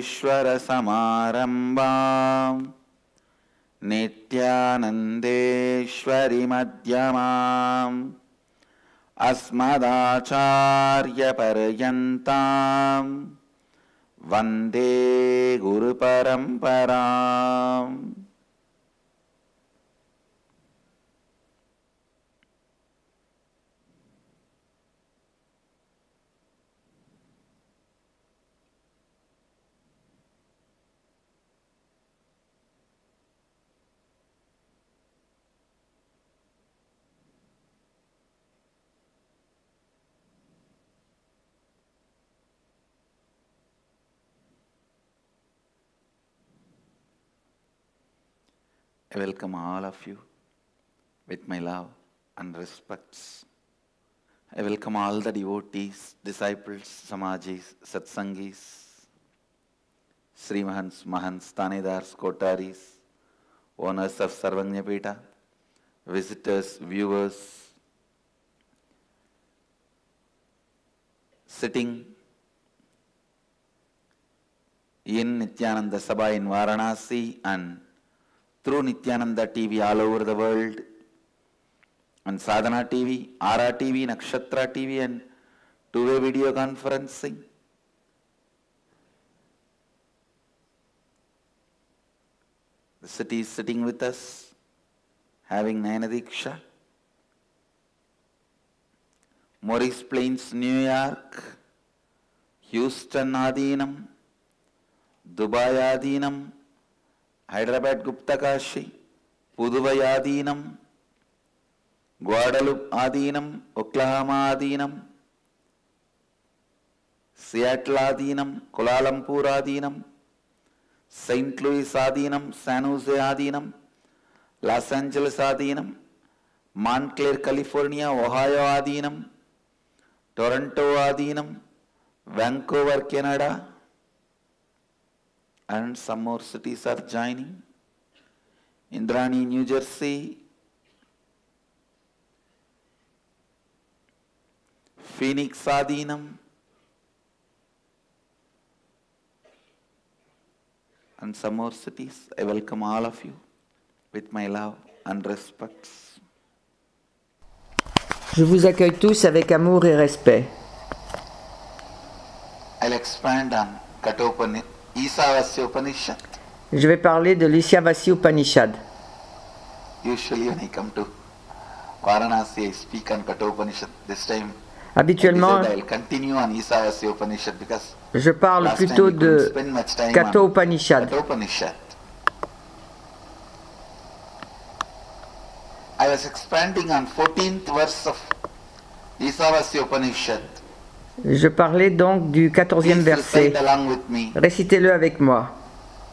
Sambhuteshwara-samarambam Nityanandeshwari-madhyamam Asmadacharya-paryantam Vande Guru-paramparam. I welcome all of you with my love and respects. I welcome all the devotees, disciples, samajis, satsangis, Srimahans, Mahants, Tanedars, Kotaris, owners of Sarvanyapeta, visitors, viewers, sitting in Nityananda Sabha in Varanasi and through Nityananda TV all over the world, and Sadhana TV, Ara TV, Nakshatra TV, and two-way video conferencing. The city is sitting with us, having Nayanadiksha. Morris Plains, New York, Houston Adinam, Dubai Adinam, Hyderabad Gupta Kashi, Puduvai Adinam, Guadalupe Adinam, Oklahoma Adinam, Seattle Adinam, Kuala Lumpur Adinam, St. Louis Adinam, San Jose Adinam, Los Angeles Adinam, Montclair, California, Ohio Adinam, Toronto Adinam, Vancouver, Canada, and some more cities are joining. Indrani, New Jersey, Phoenix Adinam, and some more cities. I welcome all of you with my love and respects. Je vous accueille tous avec amour et respect. I'll expand on Isavasya Upanishad. Je vais parler de l'Ishyavasya Upanishad. Usually when I come to Varanasi, I speak on Kathopanishad. This time, Habituellement, I will continue on Isavasya Upanishad because je parle plutôt de Katha Upanishad. I was expanding on 14th verse of Isavasya Upanishad. Je parlais donc du 14e verset. Récitez-le avec moi.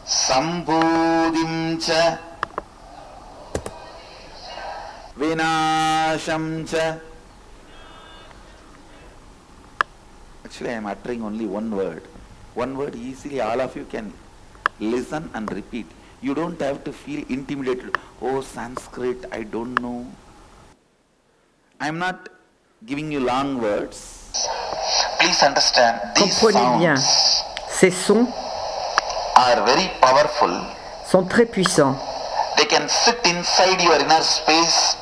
Sambodhim cha vinasham cha. Actually, I am uttering only one word. One word easily all of you can listen and repeat. You don't have to feel intimidated. Oh, Sanskrit, I don't know. I am not giving you long words. Please understand, these Comprenez bien, ces sons are very powerful. sont très puissants. They can sit inside your inner space,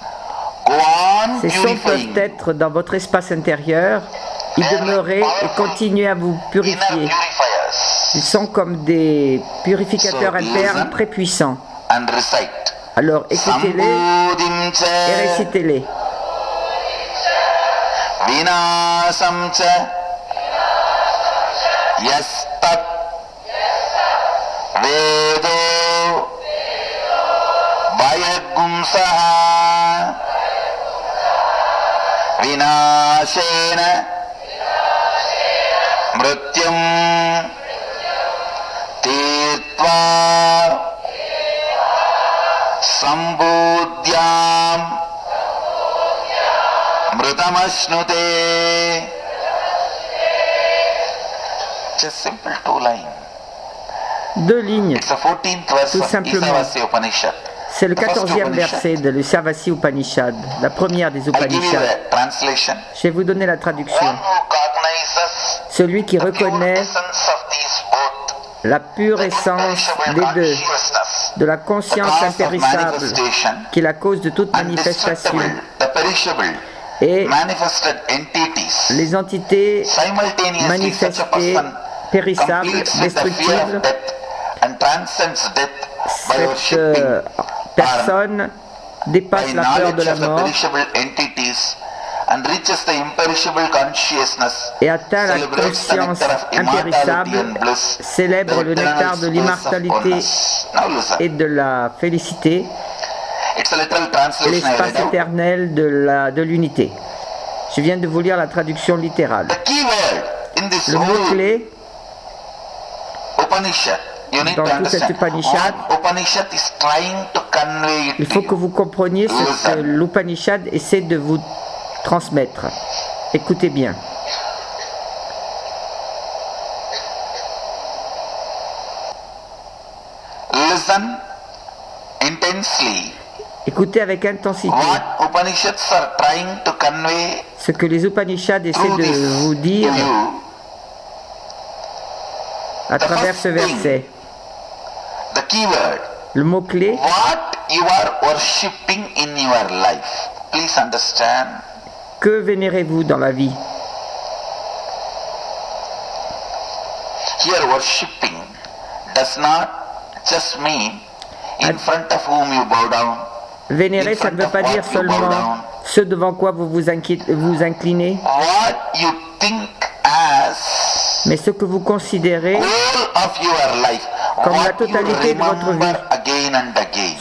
go on Ces sons purifying. peuvent être dans votre espace intérieur, y demeurer et continuer à vous purifier. Ils sont comme des purificateurs internes très puissants. And recite. Alors écoutez-les et récitez-les. Vinasam cha yastat vedo vayagumsaha vinashena mrityum tirtva sambodhyam mritamashnute. Just simple two lines. Deux lignes. It's the 14th verse Tout of simplement. Isavasya Upanishad. C'est le The first 14e Upanishad. verset de l'Ishyavasya Upanishad, la première des I'll give you Upanishads. the translation. Je vais vous donner la traduction. One who cognizes Celui qui the pure reconnaît essence of these both la pure essence des deux, de la conscience impérissable, qui est la cause de toute manifestation, et les entités manifestées, périssables, destructibles. Cette personne dépasse la peur de la mort et atteint la conscience impérissable, célèbre le nectar de l'immortalité et de la félicité et l'espace éternel de l'unité. Je viens de vous lire la traduction littérale. Le mot-clé dans tout cet Upanishad, il faut que vous compreniez ce que l'Upanishad essaie de vous transmettre. Écoutez bien. Listen intensely. Écoutez avec intensité ce que les Upanishads essaient de vous dire à travers ce verset. Le mot-clé, que vénérez-vous dans la vie? Here worshipping does not just mean in front of whom you bow down. Vénérer, ça ne veut pas dire seulement ce devant quoi vous vous inclinez, mais ce que vous considérez comme la totalité de votre vie,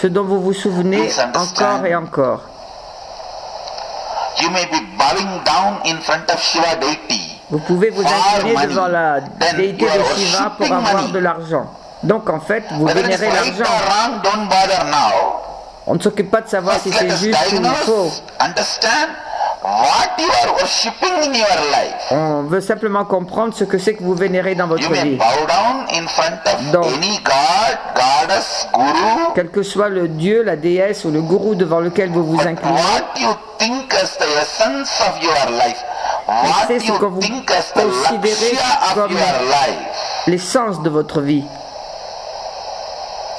ce dont vous vous souvenez encore et encore. Vous pouvez vous incliner devant la déité de Shiva pour avoir de l'argent. Donc en fait, vous vénérez l'argent. On ne s'occupe pas de savoir si c'est juste ou faux. On veut simplement comprendre ce que c'est que vous vénérez dans votre vie. Donc, quel que soit le dieu, la déesse ou le gourou devant lequel vous vous inclinez, c'est ce que vous considérez comme l'essence de votre vie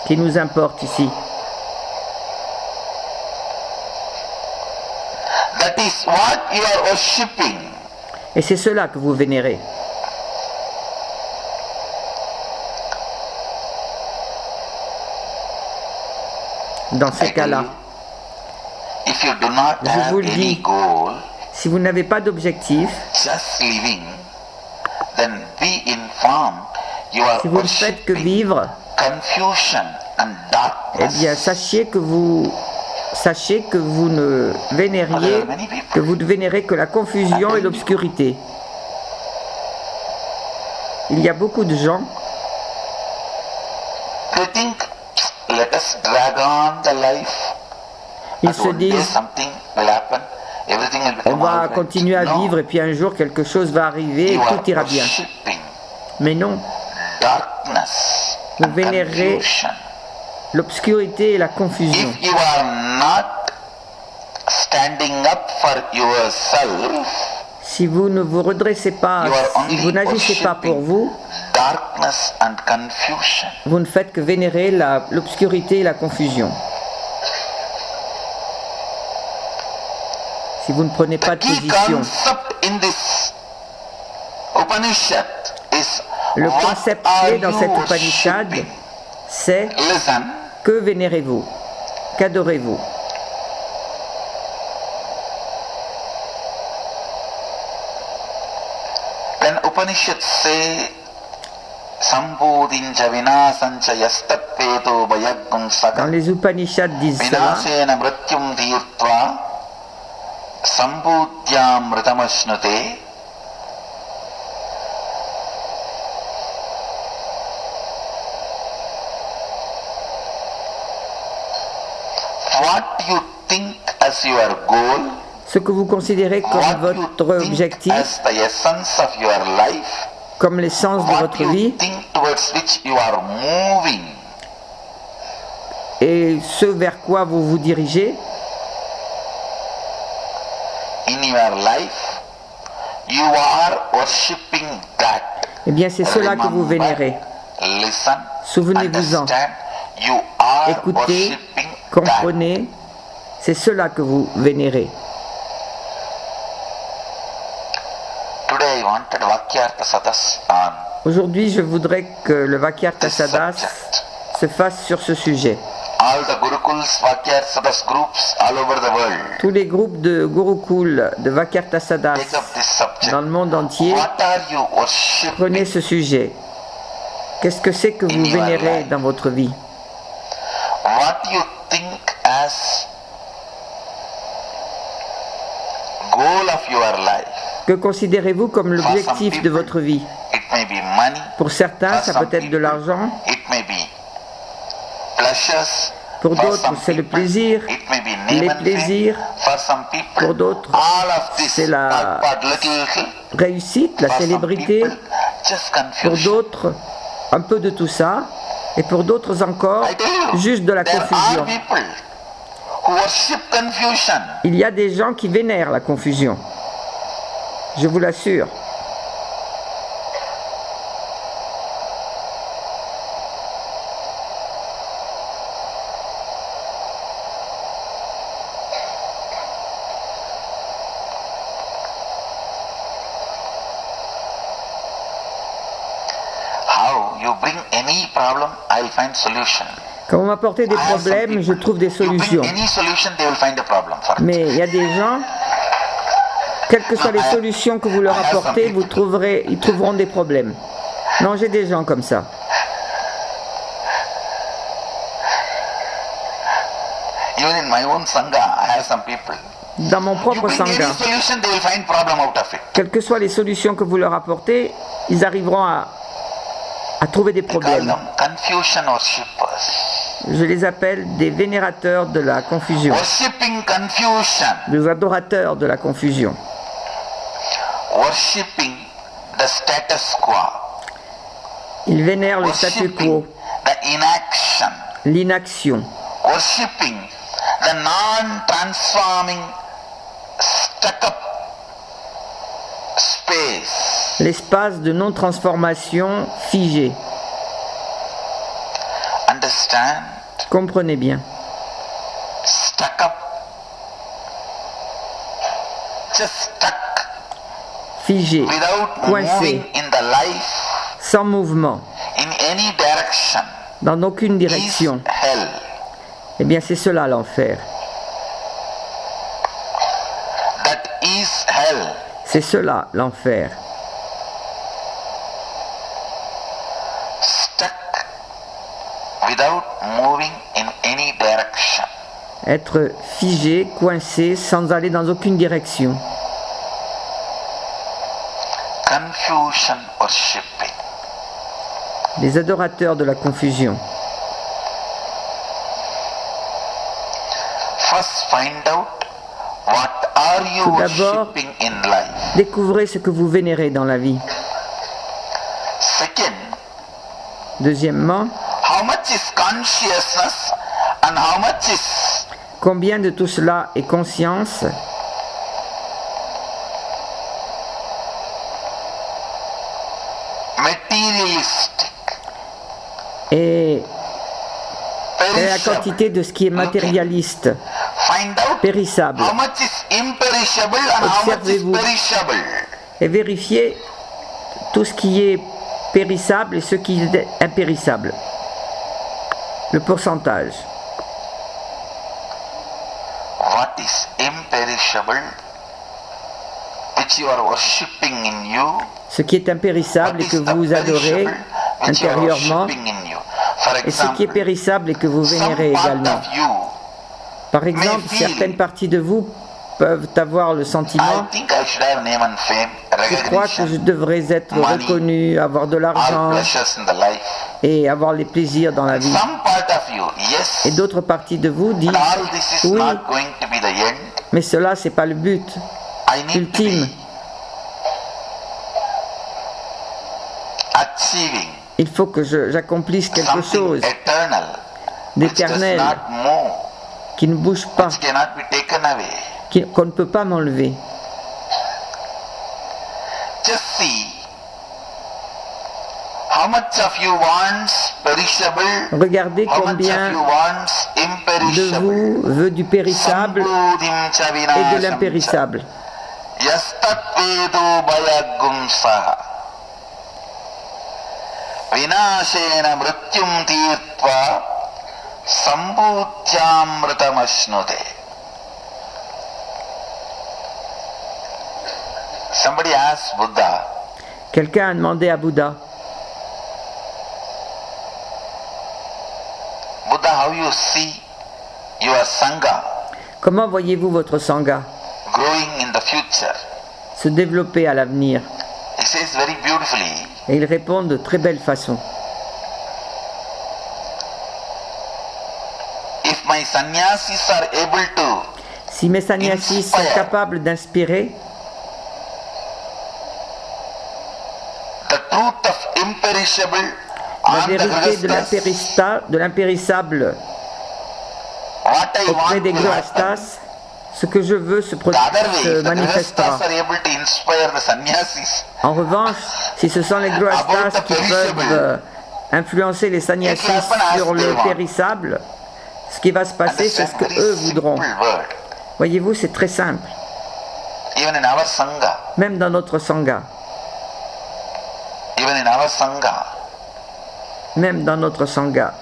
qui nous importe ici. Et c'est cela que vous vénérez. Dans ces cas-là, je vous le dis, si vous n'avez pas d'objectif, si vous ne faites que vivre, eh bien sachez que vous ne vénériez, que vous ne vénérez que la confusion et l'obscurité. Il y a beaucoup de gens ils se disent on va continuer à vivre et puis un jour quelque chose va arriver et tout ira bien. Mais non, vous vénérez l'obscurité et la confusion. Si vous ne vous redressez pas, si vous n'agissez pas pour vous, vous ne faites que vénérer l'obscurité et la confusion. Si vous ne prenez pas de position. Le concept clé dans cet Upanishad, c'est que vénérez-vous, qu'adorez-vous. Quand les Upanishads disent cela, ce que vous considérez comme votre objectif, comme l'essence de votre vie, et ce vers quoi vous vous dirigez, eh bien c'est cela que vous vénérez. Souvenez-vous-en. Écoutez, comprenez, c'est cela que vous vénérez. Aujourd'hui, je voudrais que le Vakyartha Sadas se fasse sur ce sujet. Tous les groupes de Gurukul, de Vakyartha Sadas dans le monde entier, prenez ce sujet. Qu'est-ce que c'est que vous vénérez dans votre vie? Que considérez-vous comme l'objectif de votre vie? Pour certains, ça peut être de l'argent. Pour d'autres, c'est le plaisir, les plaisirs. Pour d'autres, c'est la réussite, la célébrité. Pour d'autres, un peu de tout ça. Et pour d'autres encore, juste de la confusion. Il y a des gens qui vénèrent la confusion. Je vous l'assure. Quand vous m'apportez des problèmes, je trouve des solutions. Mais il y a des gens, quelles que soient les solutions que vous leur apportez, ils trouveront des problèmes. Non, j'ai des gens comme ça. Dans mon propre sangha, quelles que soient les solutions que vous leur apportez, ils arriveront à trouver des problèmes. Je les appelle des vénérateurs de la confusion, des adorateurs de la confusion. Ils vénèrent le statu quo, l'inaction, l'espace de non-transformation figé. Comprenez bien. Figé, coincé, sans mouvement, dans aucune direction. Eh bien, c'est cela l'enfer. C'est cela l'enfer. Être figé, coincé, sans aller dans aucune direction. Les adorateurs de la confusion. Tout d'abord, découvrez ce que vous vénérez dans la vie. Deuxièmement, combien de tout cela est conscience et la quantité de ce qui est matérialiste, périssable. Observez-vous et vérifiez tout ce qui est périssable et ce qui est impérissable. Le pourcentage. Ce qui est impérissable et que vous adorez intérieurement, et ce qui est périssable et que vous vénérez également. Par exemple, certaines parties de vous peuvent avoir le sentiment: je crois que je devrais être reconnu, avoir de l'argent et avoir les plaisirs dans la vie. Et d'autres parties de vous disent: oui, mais cela c'est pas le but ultime. Il faut que j'accomplisse quelque chose d'éternel, qui ne bouge pas, qu'on ne peut pas m'enlever. Regardez combien de vous veut du périssable et de l'impérissable. Vinashena mrityum tirtva sambhutyamritamashnude. Somebody asked Buddha. Quelqu'un a demandé à Bouddha. Buddha, how you see your sangha? Comment voyez-vous votre sangha Growing in the future? Se développer à l'avenir? He says very beautifully. Et il répond de très belle façon. If my sannyasis are able to, si mes sannyasis sont capables d'inspirer la vérité de l'impérissable auprès des gृहस्थाs, ce que je veux se manifestera. En revanche, si ce sont les gृहस्थाs qui peuvent influencer les sannyasis sur le périssable, ce qui va se passer, c'est ce que eux voudront. Voyez-vous, c'est très simple. Même dans notre sangha. Même dans notre sangha.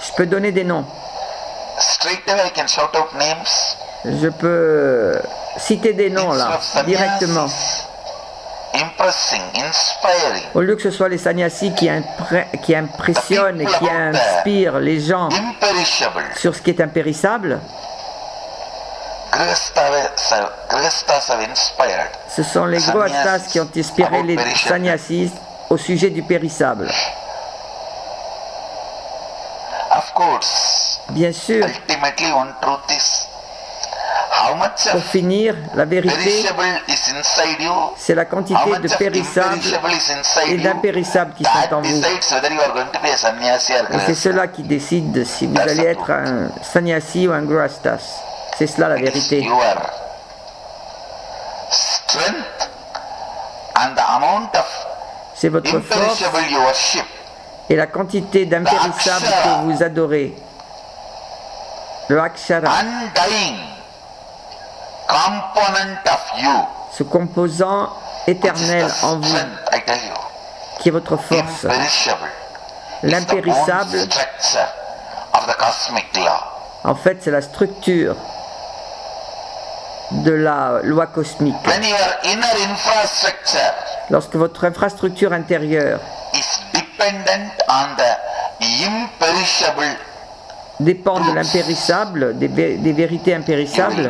Je peux donner des noms. Je peux citer des noms là, directement. Au lieu que ce soit les sannyasis qui impressionnent et qui inspirent les gens sur ce qui est impérissable, ce sont les gृहस्थाs qui ont inspiré les sannyasis au sujet du périssable. Bien sûr, pour finir, la vérité, c'est la quantité de périssable et d'impérissable qui sont en vous. Et c'est cela qui décide si vous allez être un sannyasi ou un gृहस्थाs. C'est cela la vérité. C'est votre force et la quantité d'impérissable que vous adorez. Le akshara, ce composant éternel en vous, qui est votre force, l'impérissable, en fait c'est la structure de la loi cosmique. Lorsque votre infrastructure intérieure dépend de l'impérissable, des vérités impérissables,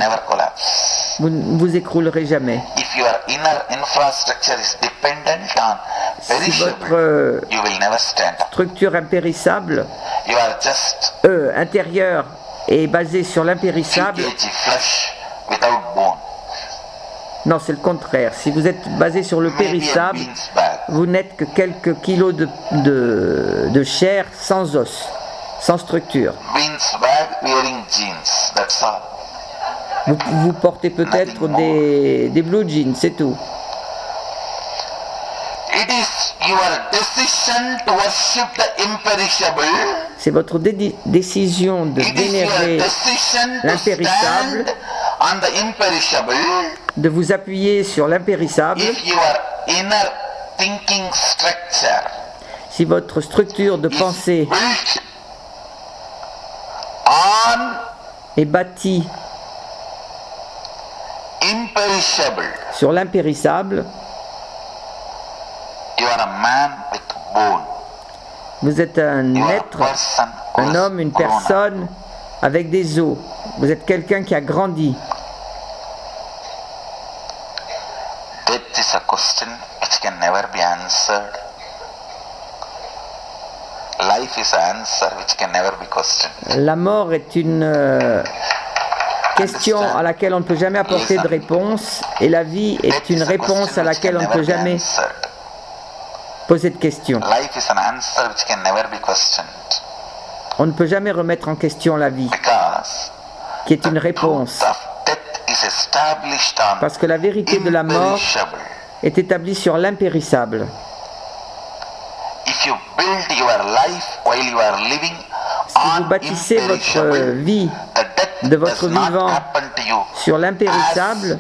vous ne vous écroulerez jamais. Si votre structure impérissable, intérieure, est basée sur l'impérissable, non, c'est le contraire. Si vous êtes basé sur le périssable, vous n'êtes que quelques kilos de chair sans os, sans structure. Vous portez peut-être des blue jeans, c'est tout. C'est votre décision de vénérer l'impérissable, de vous appuyer sur l'impérissable. Si votre structure de pensée est bâtie sur l'impérissable, vous êtes un être, un homme, une personne avec des os. Vous êtes quelqu'un qui a grandi. Death is a question which can never be answered. Life is an answer which can never be questioned. La mort est une question à laquelle on ne peut jamais apporter de réponse, et la vie est une réponse à laquelle on ne peut jamais poser de questions. On ne peut jamais remettre en question la vie, qui est une réponse, parce que la vérité de la mort est établie sur l'impérissable. If you build your life while you are living Si vous bâtissez votre vie de votre vivant sur l'impérissable,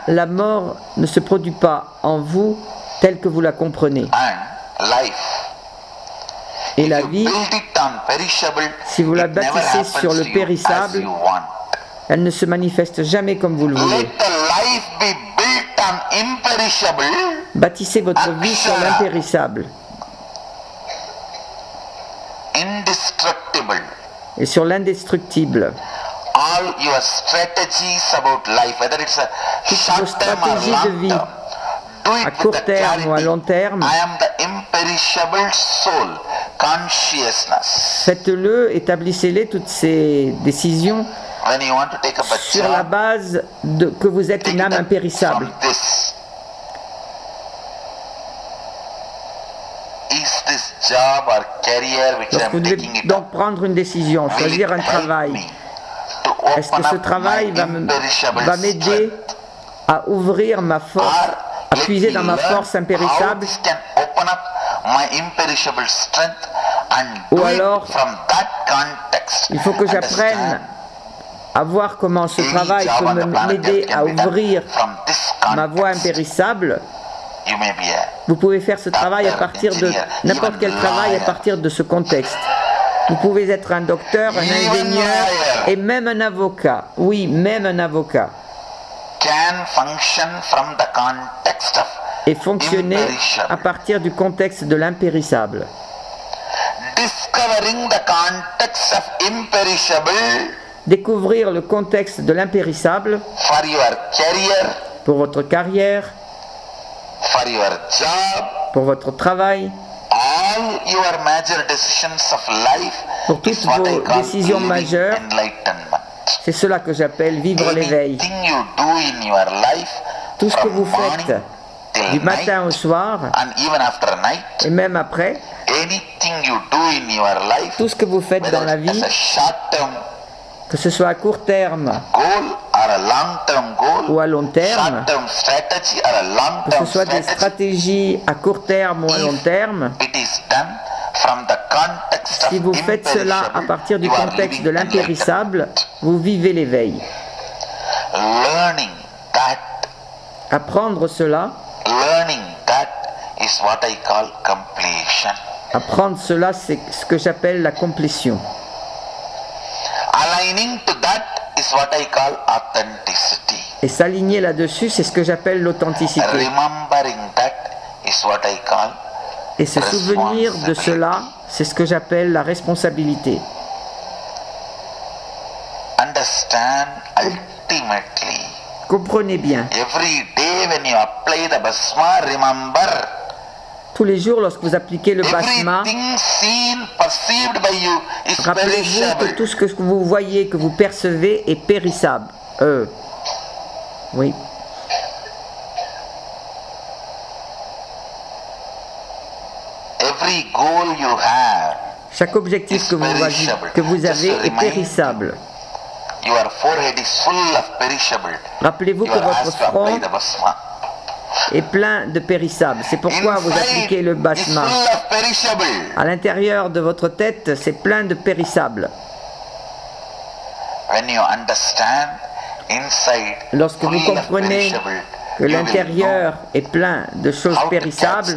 la mort ne se produit pas en vous telle que vous la comprenez. Et la vie, si vous la bâtissez sur le périssable, elle ne se manifeste jamais comme vous le voulez. Bâtissez votre vie sur l'impérissable et sur l'indestructible. Toutes vos stratégies de vie, à court terme ou à long terme, faites-le, établissez-les, toutes ces décisions, sur la base que vous êtes une âme impérissable. Lorsque vous devez donc prendre une décision, choisir un travail, est-ce que ce travail va m'aider à ouvrir ma force, à puiser dans ma force impérissable, ou alors il faut que j'apprenne à voir comment ce travail peut m'aider à ouvrir ma voie impérissable. Vous pouvez faire ce travail à partir de n'importe quel travail à partir de ce contexte. Vous pouvez être un docteur, un ingénieur et même un avocat. Oui, même un avocat. Et fonctionner à partir du contexte de l'impérissable. Découvrir le contexte de l'impérissable pour votre carrière, pour votre travail, pour toutes vos décisions majeures. C'est cela que j'appelle vivre l'éveil. Tout ce que vous faites du matin au soir et même après, tout ce que vous faites dans la vie, que ce soit à court terme ou à long terme, que ce soit des stratégies à court terme ou à long terme, si vous faites cela à partir du contexte de l'impérissable, vous vivez l'éveil. Apprendre cela, apprendre cela, c'est ce que j'appelle la complétion. Et s'aligner là-dessus, c'est ce que j'appelle l'authenticité. Et se souvenir de cela, c'est ce que j'appelle la responsabilité. Comprenez bien. Tous les jours, lorsque vous appliquez le basma, rappelez-vous que tout ce que vous voyez, que vous percevez est périssable. Oui. Chaque objectif que vous avez est périssable. Rappelez-vous que votre front est plein de périssables. C'est pourquoi vous appliquez le basma. À l'intérieur de votre tête, c'est plein de périssables. Lorsque vous comprenez que l'intérieur est plein de choses périssables,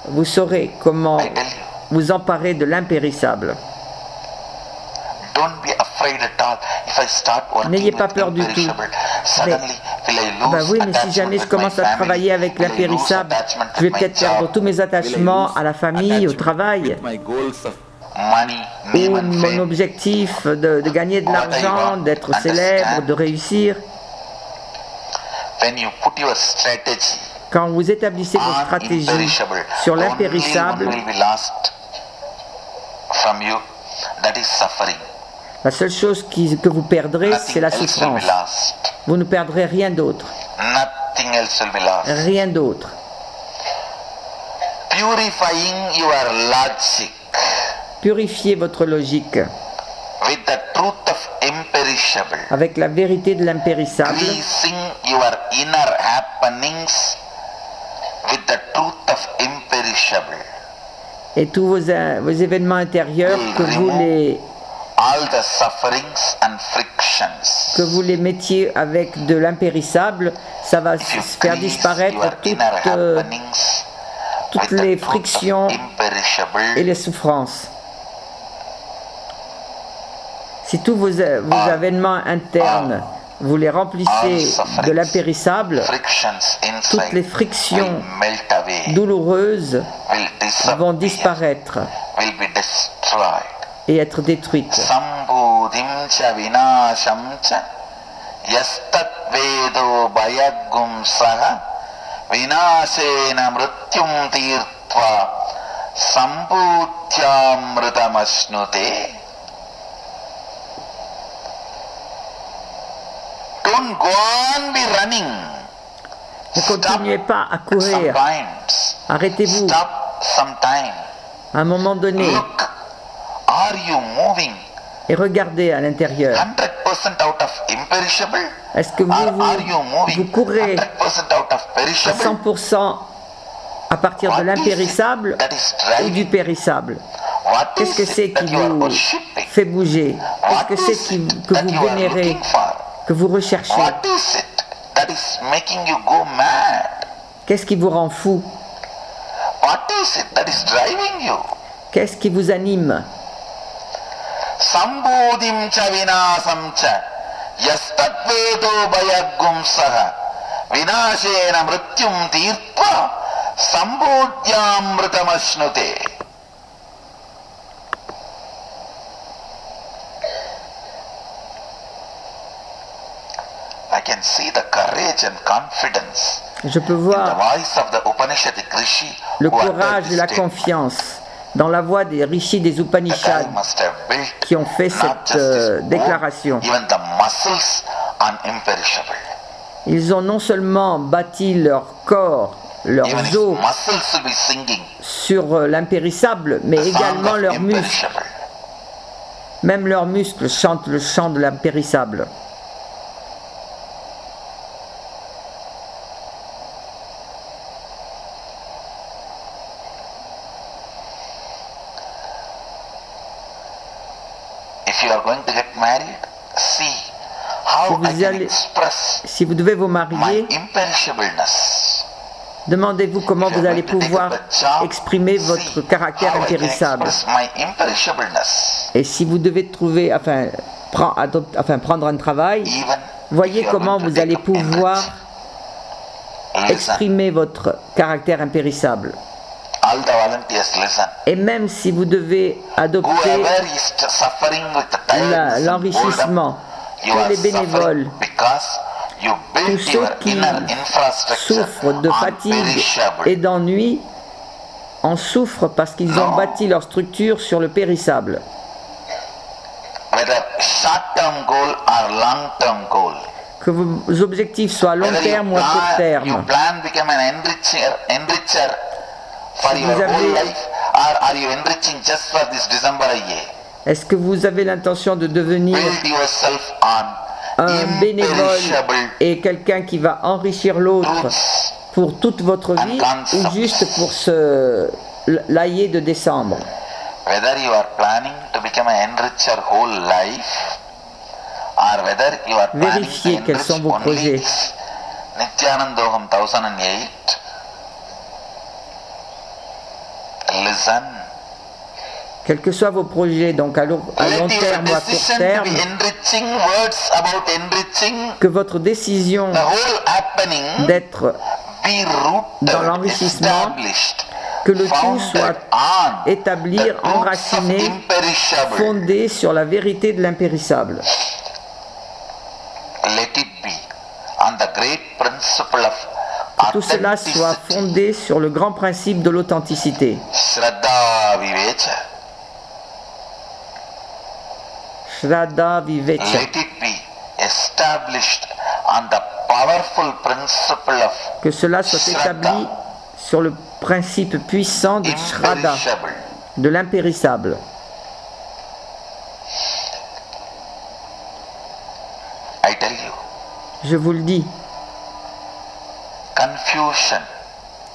vous saurez comment vous emparer de l'impérissable. N'ayez pas peur du tout. Oui, mais si jamais je commence à travailler avec l'impérissable, je vais peut-être perdre tous mes attachements à la famille, au travail. Ou mon objectif de gagner de l'argent, d'être célèbre, de réussir. Quand vous établissez vos stratégies sur l'impérissable, la seule chose que vous perdrez, c'est la souffrance. Vous ne perdrez rien d'autre. Rien d'autre. Purifiez votre logique avec la vérité de l'impérissable. Et tous vos événements intérieurs, que vous les mettiez avec de l'impérissable, ça va faire disparaître toutes les frictions et les souffrances. Si tous vos événements internes, vous les remplissez de l'impérissable, toutes les frictions douloureuses vont disparaître et être détruites. Don't go on be running. Ne continuez pas à courir. Arrêtez-vous. À un moment donné. Look, are you moving? Et regardez à l'intérieur. 100% out of imperishable? Est-ce que vous courez à 100% à partir de l'impérissable ou du périssable? Qu'est-ce que c'est qui vous fait bouger? Qu'est-ce que c'est que vous vénérez, que vous recherchez? Qu'est-ce qui vous rend fou? Qu'est-ce qui vous anime? Sambodhim cha vinasam cha yastadvedo bhayaggum saha vinashena mrityum tirtva sambodhyamritamashnuté. I can see the courage and confidence. Je peux voir le courage et la confiance dans la voix des rishis des Upanishads qui ont fait cette déclaration. Ils ont non seulement bâti leur corps, leurs os sur l'impérissable, mais également leurs muscles. Même leurs muscles chantent le chant de l'impérissable. Si vous devez vous marier, demandez-vous comment vous allez pouvoir exprimer votre caractère impérissable. Et si vous devez trouver, prendre un travail, voyez comment vous allez pouvoir exprimer votre caractère impérissable. Et même si vous devez adopter l'enrichissement, tous les bénévoles, tous ceux qui souffrent de fatigue et d'ennui, en souffrent parce qu'ils ont bâti leur structure sur le périssable. Que vos objectifs soient à long terme ou à court terme. Est-ce que vous avez l'intention de devenir un bénévole et quelqu'un qui va enrichir l'autre pour toute votre vie ou juste pour ce laïer de décembre? Vérifiez quels sont vos projets. Quels que soient vos projets, donc à long terme ou à court terme, que votre décision d'être dans l'enrichissement, que le tout soit établi, enraciné, fondé sur la vérité de l'impérissable. Que tout cela soit fondé sur le grand principe de l'authenticité. Shraddha Vivecha. Que cela soit établi sur le principe puissant de Shraddha, de l'impérissable. Je vous le dis.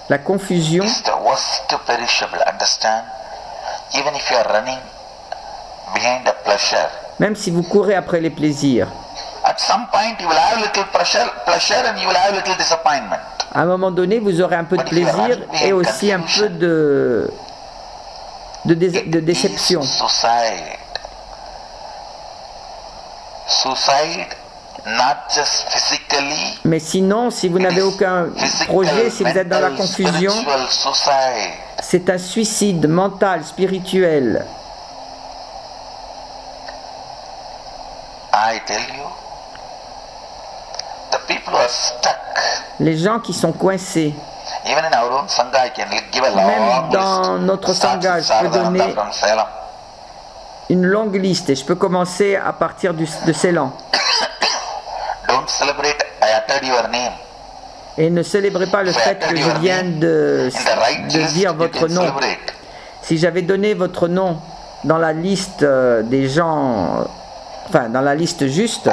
La confusion is the worst perishable. Understand? Even if you are running behind a pleasure, même si vous courez après les plaisirs, at some point you will have little pleasure and you will have little disappointment. à un moment donné, vous aurez un peu de plaisir et aussi un peu de déception. Suicide, not just physically, mais sinon, si vous n'avez aucun projet, si vous êtes dans la confusion, c'est un suicide mental, spirituel. I tell you, the people who are stuck. Les gens qui sont coincés. Even in our own sangha, I can give a long même dans notre sangha, je peux donner une longue liste et je peux commencer à partir de Ceylan. Don't celebrate, I uttered your name. Et ne célébrez pas le fait que je viens de dire votre nom. Si j'avais donné votre nom dans la liste des gens, enfin dans la liste juste,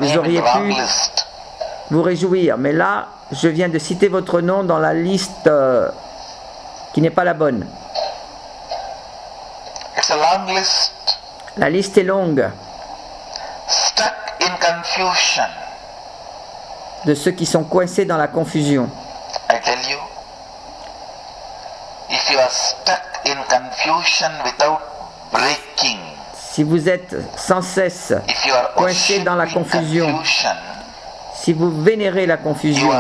vous auriez pu vous réjouir. Mais là, je viens de citer votre nom dans la liste qui n'est pas la bonne. It's a long list. La liste est longue. Stuck in confusion. De ceux qui sont coincés dans la confusion. I tell you, if you are stuck in confusion without breaking, si vous êtes sans cesse coincé dans la confusion, si vous vénérez la confusion,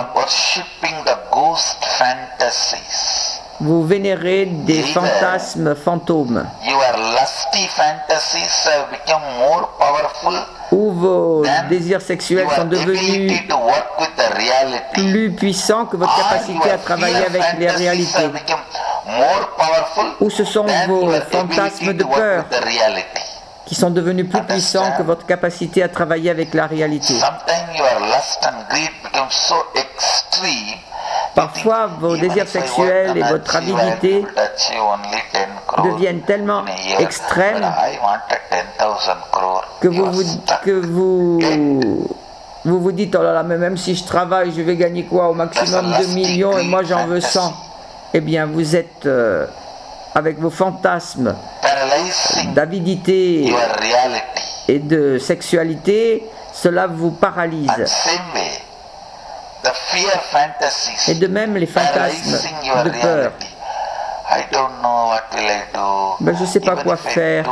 vous vénérez des fantasmes fantômes, où vos désirs sexuels sont devenus plus puissants que votre capacité à travailler avec les réalités, où ce sont vos fantasmes de peur qui sont devenus plus puissants que votre capacité à travailler avec la réalité. Parfois, vos désirs sexuels et votre avidité deviennent tellement extrêmes que vous vous dites, oh là là, mais même si je travaille, je vais gagner quoi? Au maximum 2 millions et moi j'en veux 100. Eh bien, vous êtes avec vos fantasmes d'avidité et de sexualité, cela vous paralyse. Et de même les fantasmes de peur. Ben, je ne sais pas quoi faire,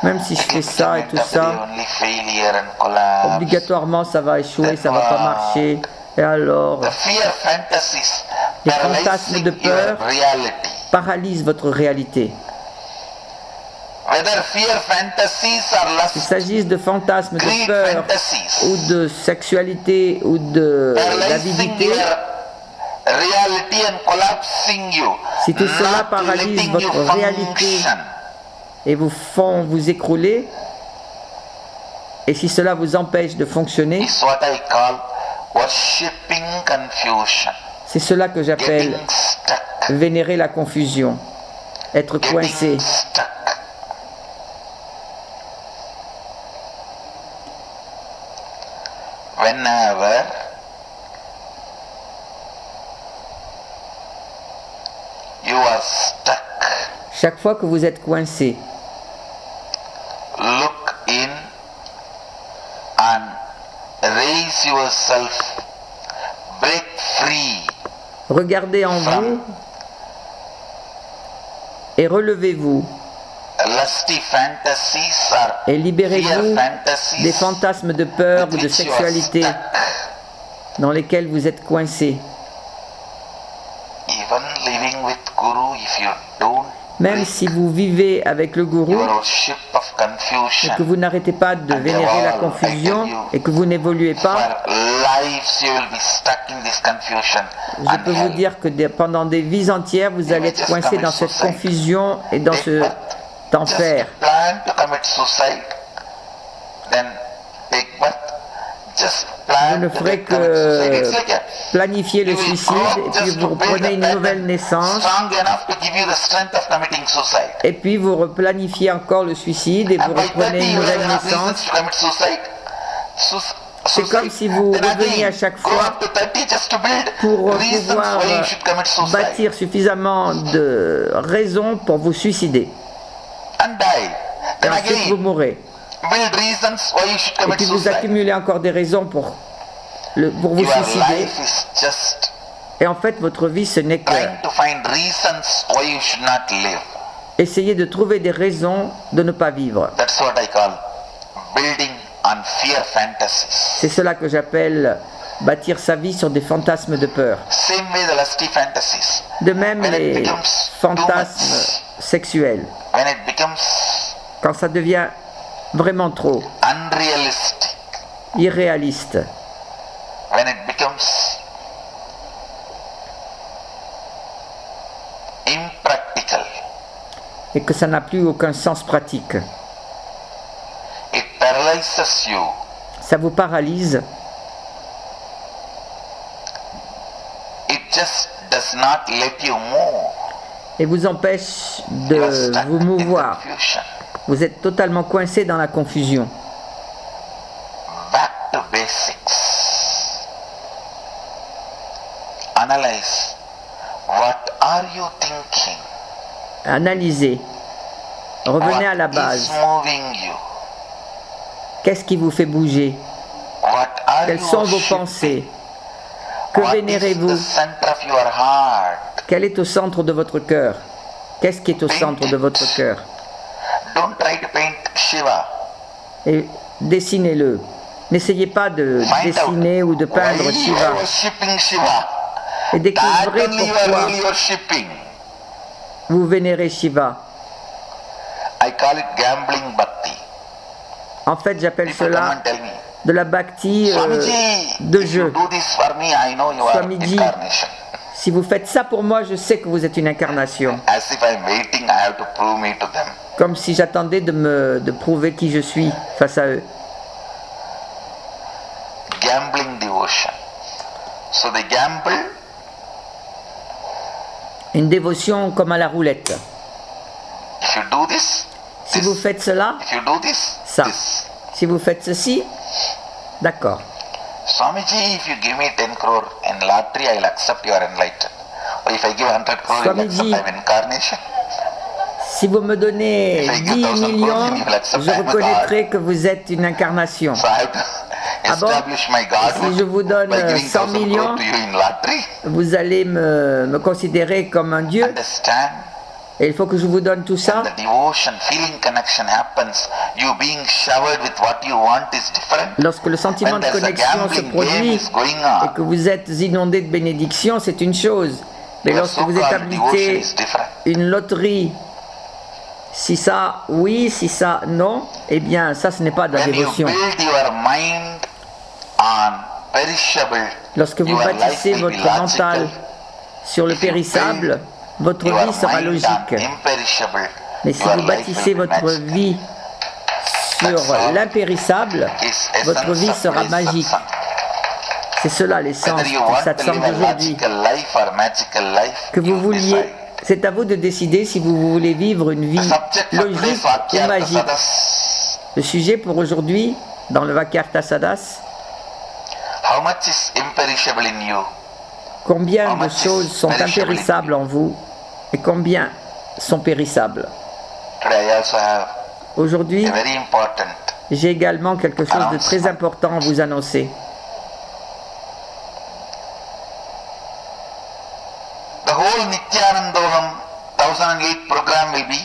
même si je fais ça et tout ça, obligatoirement ça va échouer, ça ne va pas marcher. Et alors, les fantasmes de peur paralysent votre réalité. Qu'il s'agisse de fantasmes de peur ou de sexualité ou d'avidité, si tout cela paralyse votre réalité et vous font vous écrouler, et si cela vous empêche de fonctionner, c'est cela que j'appelle vénérer la confusion, être coincé. Whenever you are stuck, chaque fois que vous êtes coincé, look in and raise yourself, break free. Regardez en vous et relevez-vous. Et libérez-vous des fantasmes de peur ou de sexualité dans lesquels vous êtes coincé. Même si vous vivez avec le gourou et que vous n'arrêtez pas de vénérer la confusion et que vous n'évoluez pas, je peux vous dire que pendant des vies entières, vous allez être coincé dans cette confusion et dans ce enfer. Vous ne ferez que planifier le suicide et puis vous reprenez une nouvelle naissance et puis vous replanifiez encore le suicide et vous reprenez une nouvelle naissance C'est comme si vous reveniez à chaque fois pour pouvoir bâtir suffisamment de raisons pour vous suicider. Et ensuite vous mourrez. Et puis vous accumulez encore des raisons pour vous suicider. Et en fait, votre vie, ce n'est que essayer de trouver des raisons de ne pas vivre. C'est cela que j'appelle bâtir sa vie sur des fantasmes de peur. De même, les fantasmes sexuels, quand ça devient vraiment trop irréaliste, et que ça n'a plus aucun sens pratique. Ça vous paralyse. Et vous empêche de vous mouvoir. Vous êtes totalement coincé dans la confusion. Back to basics. Analyze. What are you thinking? Analysez. Revenez à la base. Qu'est-ce qui vous fait bouger? Quelles sont vos pensées? Que vénérez-vous? Quel est au centre de votre cœur? Qu'est-ce qui est au centre de votre cœur? Et dessinez-le. N'essayez pas de dessiner ou de peindre Shiva. Et découvrez pourquoi vous vénérez Shiva. En fait, j'appelle cela de la bhakti de jeu. Swamiji, si vous faites ça pour moi, je sais que vous êtes une incarnation. Comme si j'attendais de prouver qui je suis face à eux. Gambling devotion. So they gamble. Une dévotion comme à la roulette. If you do this, si vous faites cela, if you do this, ça. Si vous faites ceci, d'accord. Swamiji, if you give me 10 crore in lottery, I'll accept you are enlightened. Or if I give 100 crore, I'll accept I'm incarnation. Si vous me donnez 10 millions, je reconnaîtrai que vous êtes une incarnation. Ah bon? Si je vous donne 100 millions, vous allez me considérer comme un dieu. Et il faut que je vous donne tout ça. Lorsque le sentiment de connexion se produit et que vous êtes inondé de bénédictions, c'est une chose. Mais lorsque vous établissez une loterie, si ça oui, si ça non, eh bien ça ce n'est pas de la dévotion. Lorsque vous bâtissez votre mental sur le périssable, votre vie sera logique. Mais si vous bâtissez votre vie sur l'impérissable, votre vie sera magique. C'est cela l'essence du satsang d'aujourd'hui. Que vous vouliez, c'est à vous de décider si vous voulez vivre une vie logique ou magique. Le sujet pour aujourd'hui, dans le Vakyartha-sadas, combien de choses sont impérissables en vous et combien sont périssables. Aujourd'hui, j'ai également quelque chose de très important à vous annoncer. The whole Nityanandoham 1008 program will be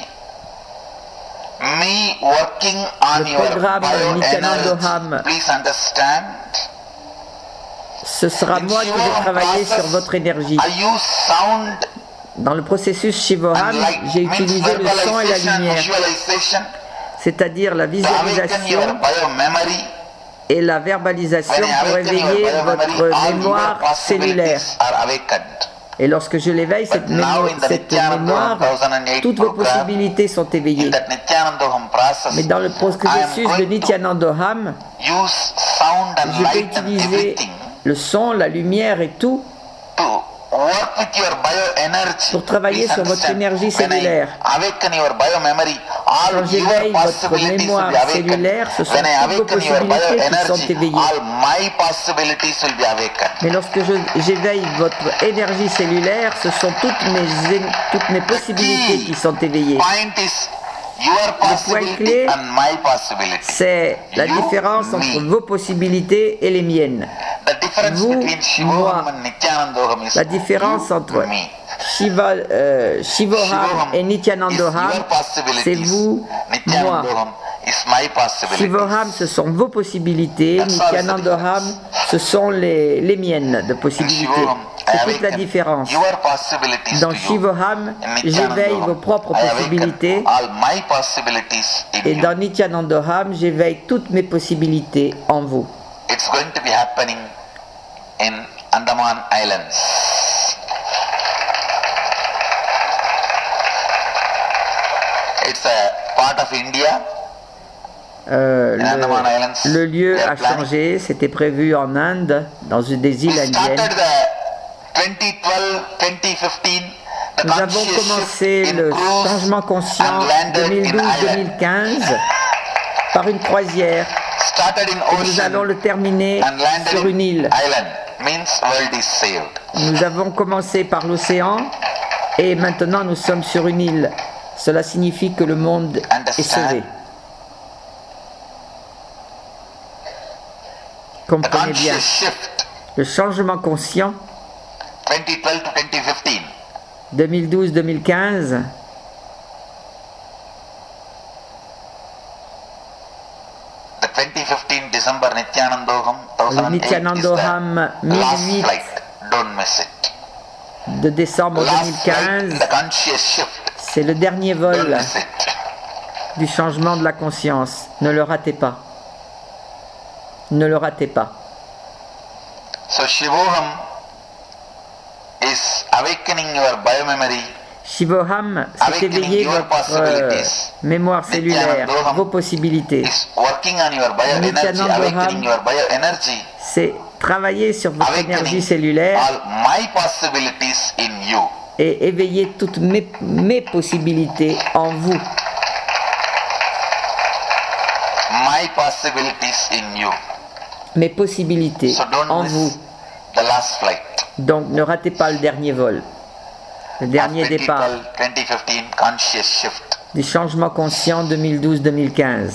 me working on your bioenergy. Please understand. Ce sera moi qui vais travailler sur votre énergie. Dans le processus Shivoham, j'ai utilisé le son et la lumière, c'est-à-dire la visualisation et la verbalisation pour éveiller votre mémoire cellulaire. Et lorsque je l'éveille, cette mémoire, toutes vos possibilités sont éveillées. Mais dans le processus de Nityanandoham, je vais utiliser le son, la lumière et tout pour travailler sur votre énergie cellulaire. Quand j'éveille votre mémoire cellulaire, ce sont toutes vos possibilités qui sont éveillées. Mais lorsque j'éveille votre énergie cellulaire, ce sont toutes mes possibilités qui sont éveillées. Le point clé, c'est la différence entre vos possibilités et les miennes. Vous, moi. La différence entre Shivoham et Nityanandoham, c'est vous, moi. Shivoham, ce sont vos possibilités. Nityanandoham, ce sont les miennes de possibilités. C'est toute la différence. Dans Shivoham, j'éveille vos propres possibilités. Et dans Nityanandoham, j'éveille toutes mes possibilités en vous. It's going to be happening in Andaman Islands. It's a part of India. Le lieu a changé, c'était prévu en Inde, dans une des îles indiennes. Nous avons commencé le changement conscient 2012-2015 par une croisière. Et nous allons le terminer sur une île. Nous avons commencé par l'océan et maintenant nous sommes sur une île. Cela signifie que le monde est sauvé. Comprenez bien. Le changement conscient 2012-2015 le Nityanandoham 1008 de décembre 2015, c'est le dernier vol du changement de la conscience. Ne le ratez pas. Ne le ratez pas. Shivoham, c'est éveiller votre mémoire cellulaire, vos possibilités. Nityanandoham, c'est travailler sur votre énergie cellulaire et éveiller toutes mes possibilités en vous. Mes possibilités en vous. Donc ne ratez pas le dernier vol. Le dernier départ du changement conscient 2012-2015.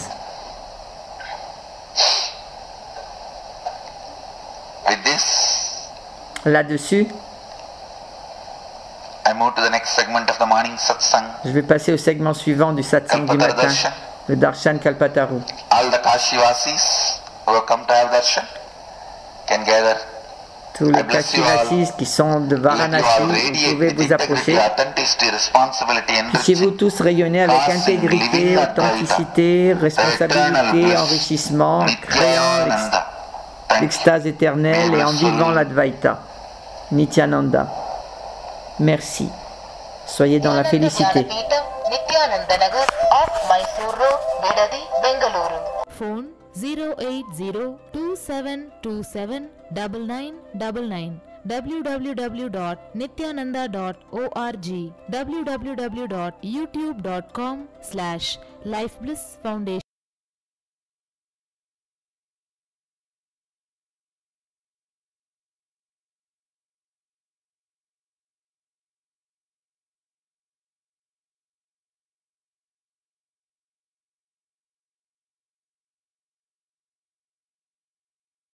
Là-dessus, je vais passer au segment suivant du satsang du matin, le Darshan Kalpataru. Tous les Kashivasis qui sont de Varanasi, vous pouvez vous approcher. Puissiez-vous tous rayonner avec intégrité, authenticité, responsabilité, enrichissement, en créant l'extase éternelle et en vivant l'Advaita. Nityananda. Merci. Soyez dans la félicité. Phone 08027279999 www.nityananda.org www.youtube.com/lifeblissfoundation